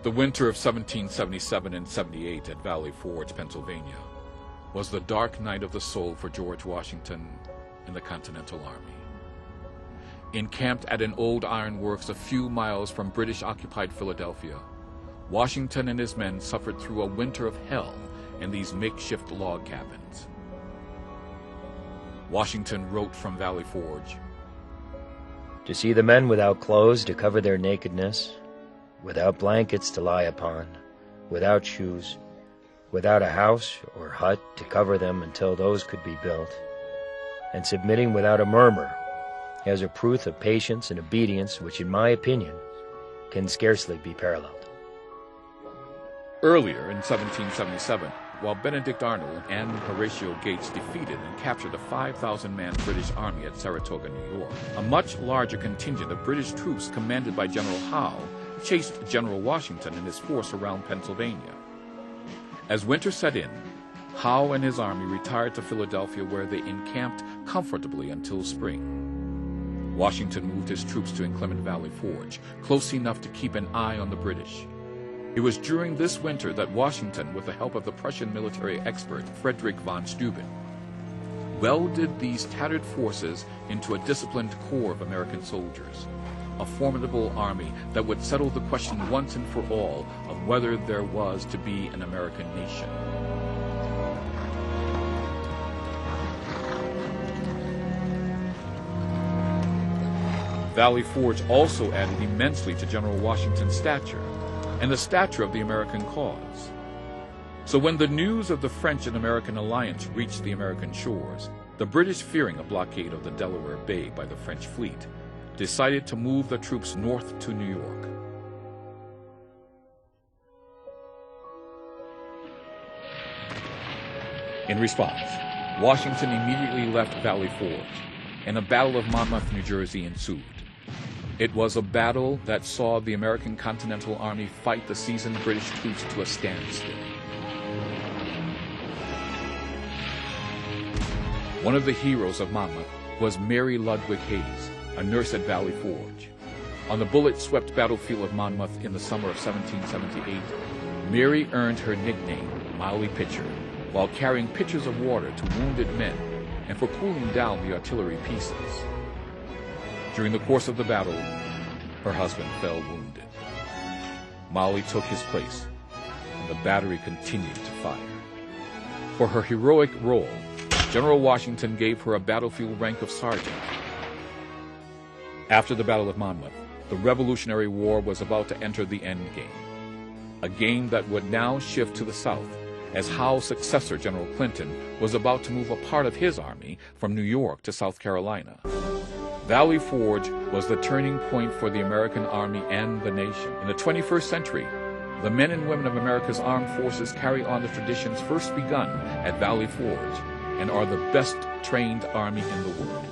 The winter of 1777 and 78 at Valley Forge, Pennsylvania, was the dark night of the soul for George Washington and the Continental Army. Encamped at an old ironworks a few miles from British-occupied Philadelphia, Washington and his men suffered through a winter of hell in these makeshift log cabins. Washington wrote from Valley Forge, "To see the men without clothes to cover their nakedness, without blankets to lie upon, without shoes, without a house or hut to cover them until those could be built, and submitting without a murmur, as a proof of patience and obedience which, in my opinion, can scarcely be paralleled." Earlier in 1777, while Benedict Arnold and Horatio Gates defeated and captured a 5,000-man British army at Saratoga, New York, a much larger contingent of British troops commanded by General Howe chased General Washington and his force around Pennsylvania. As winter set in, Howe and his army retired to Philadelphia, where they encamped comfortably until spring. Washington moved his troops to inclement Valley Forge, close enough to keep an eye on the British. It was during this winter that Washington, with the help of the Prussian military expert Frederick von Steuben, welded these tattered forces into a disciplined corps of American soldiers, a formidable army that would settle the question once and for all of whether there was to be an American nation. Valley Forge also added immensely to General Washington's stature and the stature of the American cause. So when the news of the French and American alliance reached the American shores, the British, fearing a blockade of the Delaware Bay by the French fleet, decided to move the troops north to New York. In response, Washington immediately left Valley Forge, and a Battle of Monmouth, New Jersey ensued. It was a battle that saw the American Continental Army fight the seasoned British troops to a standstill. One of the heroes of Monmouth was Mary Ludwig Hayes, a nurse at Valley Forge. On the bullet-swept battlefield of Monmouth in the summer of 1778, Mary earned her nickname, Molly Pitcher, while carrying pitchers of water to wounded men and for cooling down the artillery pieces. During the course of the battle, her husband fell wounded. Molly took his place, and the battery continued to fire. For her heroic role, General Washington gave her a battlefield rank of sergeant. After the Battle of Monmouth, the Revolutionary War was about to enter the end game, a game that would now shift to the South, as Howe's successor, General Clinton, was about to move a part of his army from New York to South Carolina. Valley Forge was the turning point for the American Army and the nation. In the 21st century, the men and women of America's armed forces carry on the traditions first begun at Valley Forge and are the best trained army in the world.